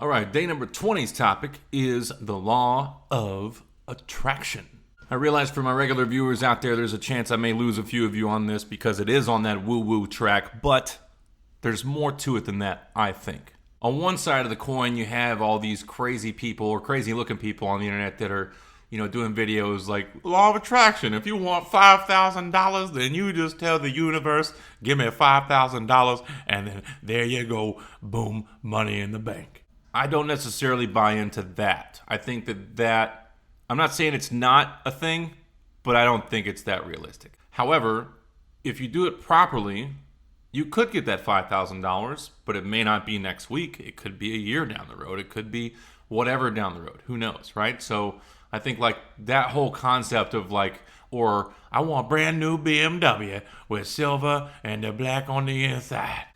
All right, day number 20's topic is the law of attraction. I realize for my regular viewers out there, there's a chance I may lose a few of you on this because it is on that woo-woo track, but there's more to it than that, I think. On one side of the coin, you have all these crazy people or crazy-looking people on the internet that are, doing videos like, law of attraction. If you want $5,000, then you just tell the universe, give me $5,000, and then there you go, boom, money in the bank. I don't necessarily buy into that. I think that I'm not saying it's not a thing, but I don't think it's that realistic. However, if you do it properly, you could get that $5,000, but it may not be next week. It could be a year down the road. It could be whatever down the road. Who knows, right? So I think like that whole concept of like, or I want a brand new BMW with silver and the black on the inside.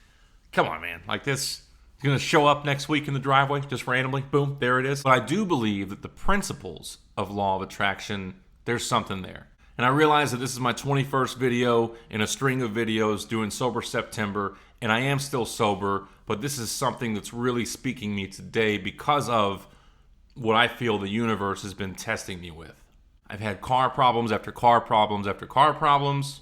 Come on, man. Like this. Going to show up next week in the driveway, just randomly, boom, there it is. But I do believe that the principles of law of attraction, there's something there. And I realize that this is my 21st video in a string of videos doing Sober September, and I am still sober, but this is something that's really speaking me today because of what I feel the universe has been testing me with. I've had car problems after car problems after car problems,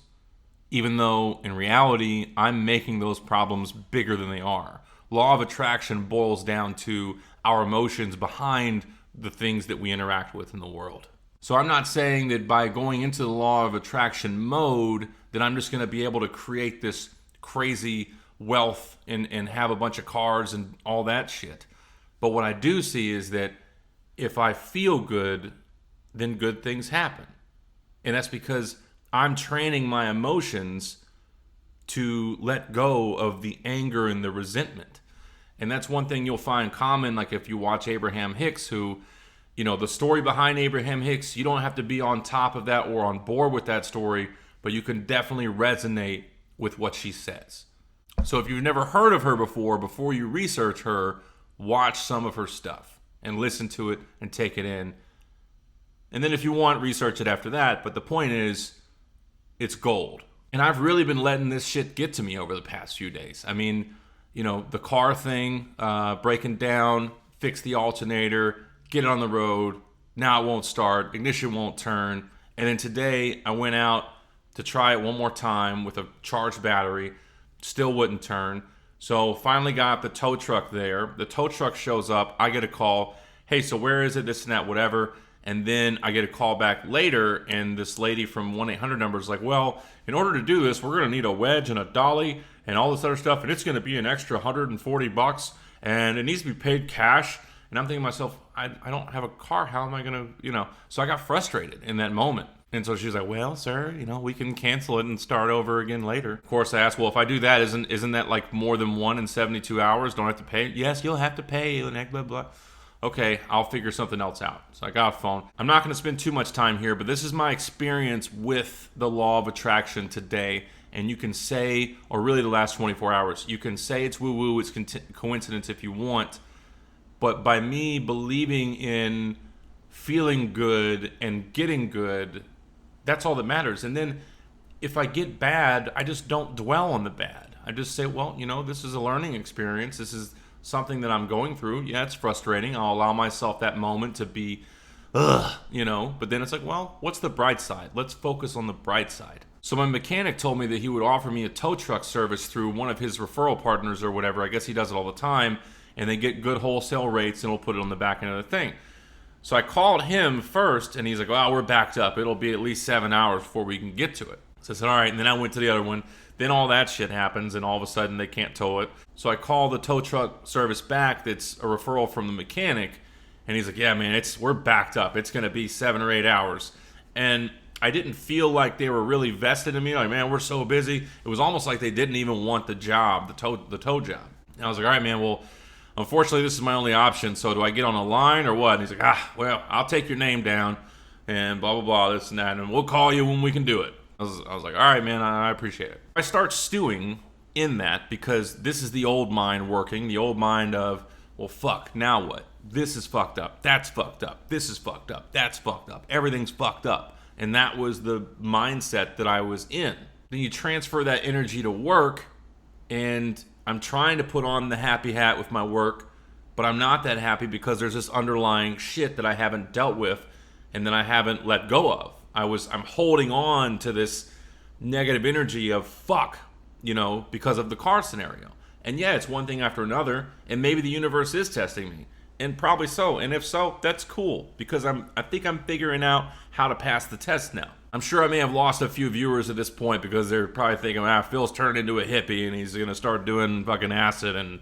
even though in reality, I'm making those problems bigger than they are. Law of attraction boils down to our emotions behind the things that we interact with in the world. So I'm not saying that by going into the law of attraction mode that I'm just going to be able to create this crazy wealth and have a bunch of cars and all that shit. But what I do see is that if I feel good, then good things happen. And that's because I'm training my emotions to let go of the anger and the resentment. And that's one thing you'll find common, like if you watch Abraham Hicks, who, the story behind Abraham Hicks, you don't have to be on top of that or on board with that story, but you can definitely resonate with what she says. So if you've never heard of her before you research her, watch some of her stuff and listen to it and take it in. And then if you want, research it after that. But the point is, it's gold. And I've really been letting this shit get to me over the past few days. I mean, the car thing, breaking down, fix the alternator, get it on the road. Now it won't start. Ignition won't turn. And then today I went out to try it one more time with a charged battery. Still wouldn't turn. So finally got the tow truck there. The tow truck shows up. I get a call. Hey, so where is it? This and that, whatever. And then I get a call back later, and this lady from 1-800 number is like, well, in order to do this, we're going to need a wedge and a dolly and all this other stuff, and it's going to be an extra $140, and it needs to be paid cash. And I'm thinking to myself, I don't have a car. How am I going to, So I got frustrated in that moment. And so she's like, well, sir, we can cancel it and start over again later. Of course, I asked, well, if I do that, isn't that like more than 1 in 72 hours? Don't I have to pay? Yes, you'll have to pay, blah, blah, blah. Okay, I'll figure something else out. So I got a phone. I'm not going to spend too much time here, but this is my experience with the law of attraction today. And you can say, or really the last 24 hours, you can say it's woo-woo, it's coincidence if you want. But by me believing in feeling good and getting good, that's all that matters. And then if I get bad, I just don't dwell on the bad. I just say, well, this is a learning experience. This is something that I'm going through. Yeah, it's frustrating. I'll allow myself that moment to be, but then it's like, well, what's the bright side? Let's focus on the bright side. So my mechanic told me that he would offer me a tow truck service through one of his referral partners or whatever. I guess he does it all the time, and they get good wholesale rates, and he'll put it on the back end of the thing. So I called him first, and he's like, well, we're backed up. It'll be at least 7 hours before we can get to it. So I said, all right, and then I went to the other one. Then all that shit happens, and all of a sudden they can't tow it. So I call the tow truck service back that's a referral from the mechanic, and he's like, yeah, man, we're backed up. It's going to be 7 or 8 hours. And I didn't feel like they were really vested in me. Like, man, we're so busy. It was almost like they didn't even want the job, the tow job. And I was like, all right, man, well, unfortunately, this is my only option. So do I get on a line or what? And he's like, well, I'll take your name down and blah, blah, blah, this and that, and we'll call you when we can do it. I was like, all right, man, I appreciate it. I start stewing in that because this is the old mind working, the old mind of, well, fuck, now what? This is fucked up. That's fucked up. This is fucked up. That's fucked up. Everything's fucked up. And that was the mindset that I was in. Then you transfer that energy to work, and I'm trying to put on the happy hat with my work, But I'm not that happy because there's this underlying shit that I haven't dealt with and that I haven't let go of. I'm holding on to this negative energy of fuck, because of the car scenario. And yeah, it's one thing after another, and maybe the universe is testing me. And probably so. And if so, that's cool, because I think I'm figuring out how to pass the test now. I'm sure I may have lost a few viewers at this point because they're probably thinking, Phil's turned into a hippie and he's going to start doing fucking acid and,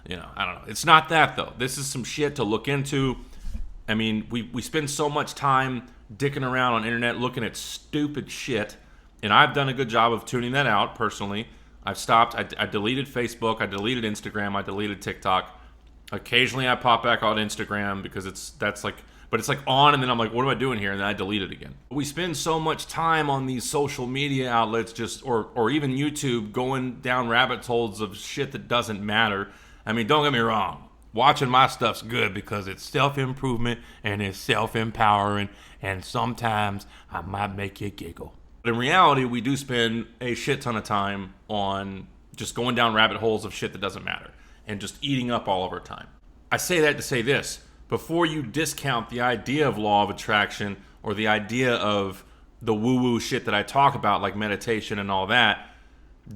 I don't know. It's not that, though. This is some shit to look into. I mean, we spend so much time dicking around on the internet looking at stupid shit, and I've done a good job of tuning that out, personally. I've stopped. I deleted Facebook. I deleted Instagram. I deleted TikTok. Occasionally I pop back on Instagram because it's like on, and then I'm like, what am I doing here? And then I delete it again. We spend so much time on these social media outlets or even YouTube going down rabbit holes of shit that doesn't matter. I mean, don't get me wrong. Watching my stuff's good because it's self-improvement and it's self-empowering, and sometimes I might make you giggle. But in reality, we do spend a shit ton of time on just going down rabbit holes of shit that doesn't matter and just eating up all of our time. I say that to say this. Before you discount the idea of law of attraction or the idea of the woo-woo shit that I talk about, like meditation and all that,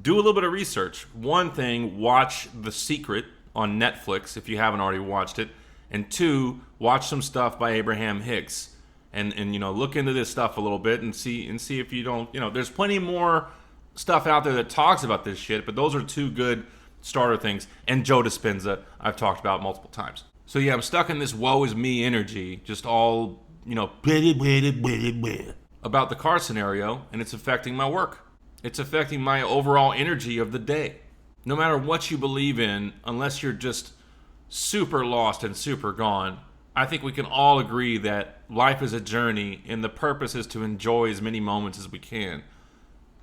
do a little bit of research. One thing, watch The Secret on Netflix if you haven't already watched it. And two, watch some stuff by Abraham Hicks. And look into this stuff a little bit and see if you don't, there's plenty more stuff out there that talks about this shit, but those are two good starter things. And Joe Dispenza, I've talked about multiple times. So yeah, I'm stuck in this woe is me energy, just all, about the car scenario, and it's affecting my work. It's affecting my overall energy of the day. No matter what you believe in, unless you're just super lost and super gone, I think we can all agree that life is a journey and the purpose is to enjoy as many moments as we can.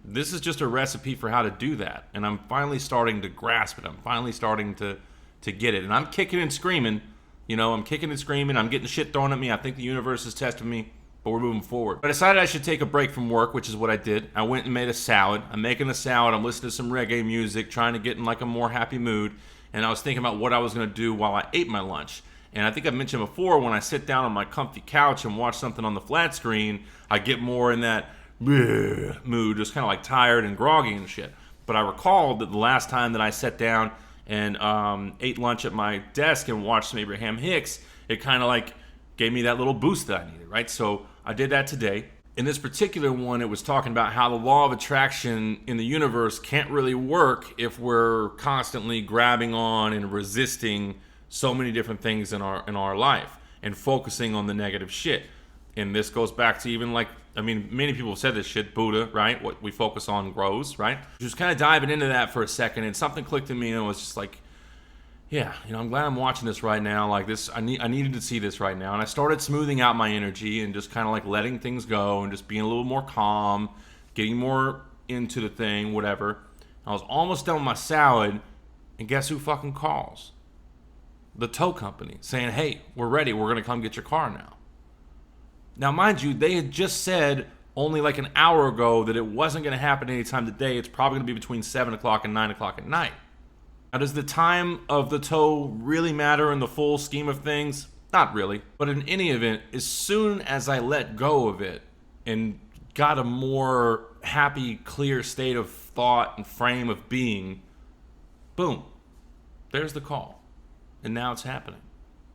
This is just a recipe for how to do that, and I'm finally starting to grasp it. I'm finally starting to get it, and I'm kicking and screaming. I'm kicking and screaming. I'm getting shit thrown at me. I think the universe is testing me, but we're moving forward. But I decided I should take a break from work, which is what I did. I went and made a salad. I'm making a salad. I'm listening to some reggae music, trying to get in like a more happy mood, and I was thinking about what I was going to do while I ate my lunch. And I think I've mentioned before, when I sit down on my comfy couch and watch something on the flat screen, I get more in that mood, just kind of like tired and groggy and shit. But I recalled that the last time that I sat down and ate lunch at my desk and watched some Abraham Hicks, it kind of like gave me that little boost that I needed, right? So I did that today. In this particular one, it was talking about how the law of attraction in the universe can't really work if we're constantly grabbing on and resisting so many different things in our life and focusing on the negative shit. And this goes back to even many people have said this shit, Buddha, right? What we focus on grows, right? Just kind of diving into that for a second, and something clicked in me, and it was just like, yeah, I'm glad I'm watching this right now. Like this, I needed to see this right now. And I started smoothing out my energy and just kind of like letting things go and just being a little more calm, getting more into the thing, whatever. I was almost done with my salad, and guess who fucking calls? The tow company, saying, hey, we're ready. We're going to come get your car now. Now, mind you, they had just said only like an hour ago that it wasn't going to happen anytime today. It's probably going to be between 7 o'clock and 9 o'clock at night. Now, does the time of the tow really matter in the full scheme of things? Not really. But in any event, as soon as I let go of it and got a more happy, clear state of thought and frame of being, boom, there's the call. And now it's happening.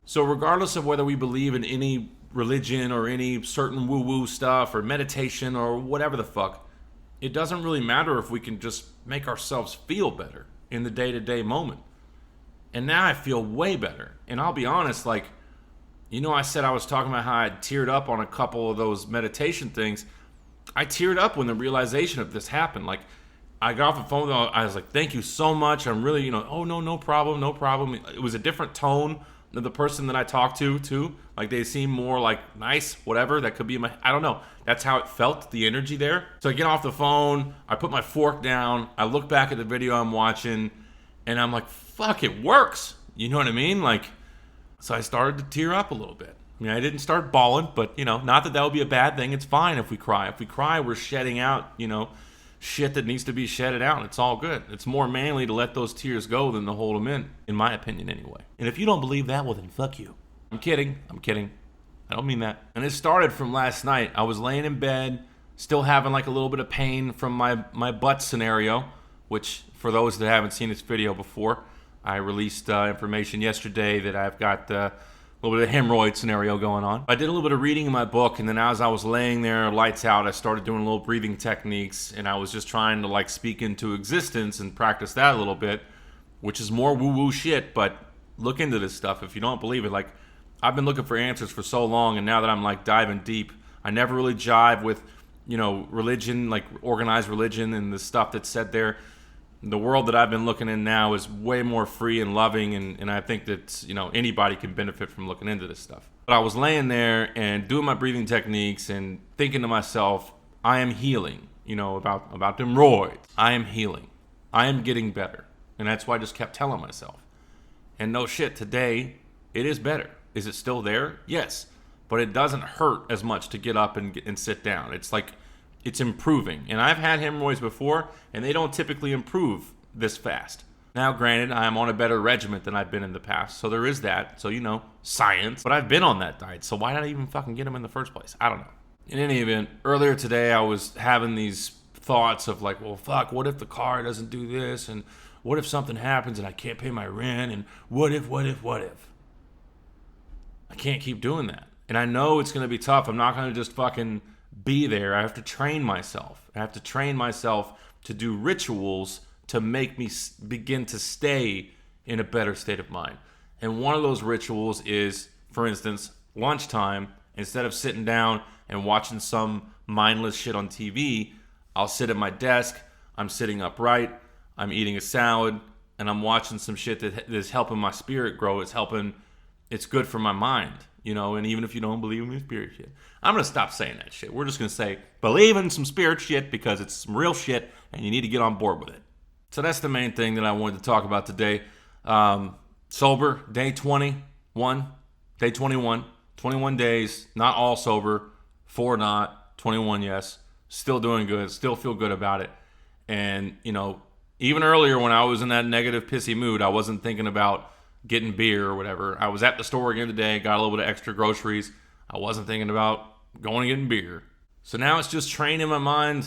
So regardless of whether we believe in any religion or any certain woo-woo stuff or meditation or whatever the fuck, it doesn't really matter if we can just make ourselves feel better in the day-to-day moment. And now I feel way better. And I'll be honest, I said I was talking about how I teared up on a couple of those meditation things. I teared up when the realization of this happened. Like, I got off the phone, I was like, thank you so much. I'm really, oh, no problem. It was a different tone than the person that I talked to, too. Like, they seem more like nice, whatever. That could be I don't know. That's how it felt, the energy there. So I get off the phone, I put my fork down, I look back at the video I'm watching, and I'm like, fuck, it works. You know what I mean? So I started to tear up a little bit. I mean, I didn't start bawling, but, not that would be a bad thing. It's fine if we cry. If we cry, we're shedding out shit that needs to be shedded out. It's all good. It's more manly to let those tears go than to hold them in my opinion anyway. And if you don't believe that, well then fuck you. I'm kidding. I don't mean that. And it started from last night. I was laying in bed, still having like a little bit of pain from my butt scenario, which for those that haven't seen this video before, I released information yesterday that I've got a little bit of hemorrhoid scenario going on. I did a little bit of reading in my book, and then as I was laying there, lights out, I started doing little breathing techniques, and I was just trying to like speak into existence and practice that a little bit, which is more woo-woo shit, but look into this stuff if you don't believe it. Like, I've been looking for answers for so long, and now that I'm like diving deep, I never really jive with, you know, religion, like organized religion and the stuff that's said there. The world that I've been looking in now is way more free and loving, and I think that, you know, anybody can benefit from looking into this stuff. But I was laying there and doing my breathing techniques and thinking to myself, I am healing, you know, about them roids. I am healing. I am getting better. And that's why I just kept telling myself. And no shit, today, it is better. Is it still there? Yes. But it doesn't hurt as much to get up and sit down. It's like, it's improving. And I've had hemorrhoids before, and they don't typically improve this fast. Now, granted, I am on a better regimen than I've been in the past, so there is that. So, you know, science. But I've been on that diet, so why did I even fucking get them in the first place? I don't know. In any event, earlier today, I was having these thoughts of like, well, fuck, what if the car doesn't do this? And what if something happens and I can't pay my rent? And what if? I can't keep doing that. And I know it's going to be tough. I'm not going to just fucking be there. I have to train myself. I have to train myself to do rituals to make me begin to stay in a better state of mind. And one of those rituals is, for instance, lunchtime. Instead of sitting down and watching some mindless shit on TV, I'll sit at my desk. I'm sitting upright. I'm eating a salad. And I'm watching some shit that is helping my spirit grow. It's good for my mind, you know, and even if you don't believe in spirit shit, I'm going to stop saying that shit. We're just going to say, believe in some spirit shit because it's some real shit and you need to get on board with it. So that's the main thing that I wanted to talk about today. Sober, day 21, 21 days, not all sober, 4 not, 21 yes, still doing good, still feel good about it. And, you know, even earlier when I was in that negative, pissy mood, I wasn't thinking about getting beer or whatever. I was at the store again today, got a little bit of extra groceries. I wasn't thinking about going and getting beer. So now it's just training my mind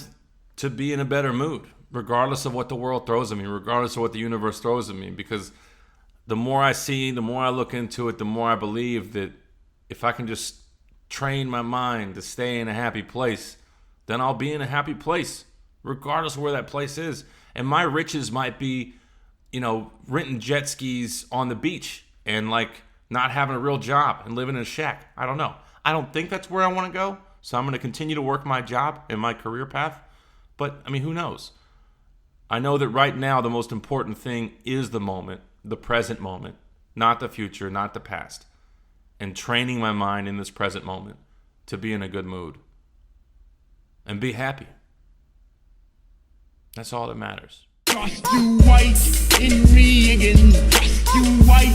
to be in a better mood, regardless of what the world throws at me, regardless of what the universe throws at me. Because the more I see, the more I look into it, the more I believe that if I can just train my mind to stay in a happy place, then I'll be in a happy place, regardless of where that place is. And my riches might be, you know, renting jet skis on the beach and like not having a real job and living in a shack. I don't know. I don't think that's where I want to go. So I'm going to continue to work my job and my career path. But I mean, who knows? I know that right now the most important thing is the moment, the present moment, not the future, not the past. And training my mind in this present moment to be in a good mood and be happy. That's all that matters. Trust you white in me again. Trust you white.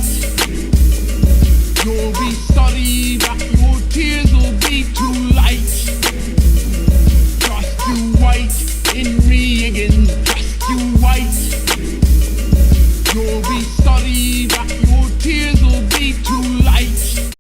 You'll be sorry that your tears will be too light.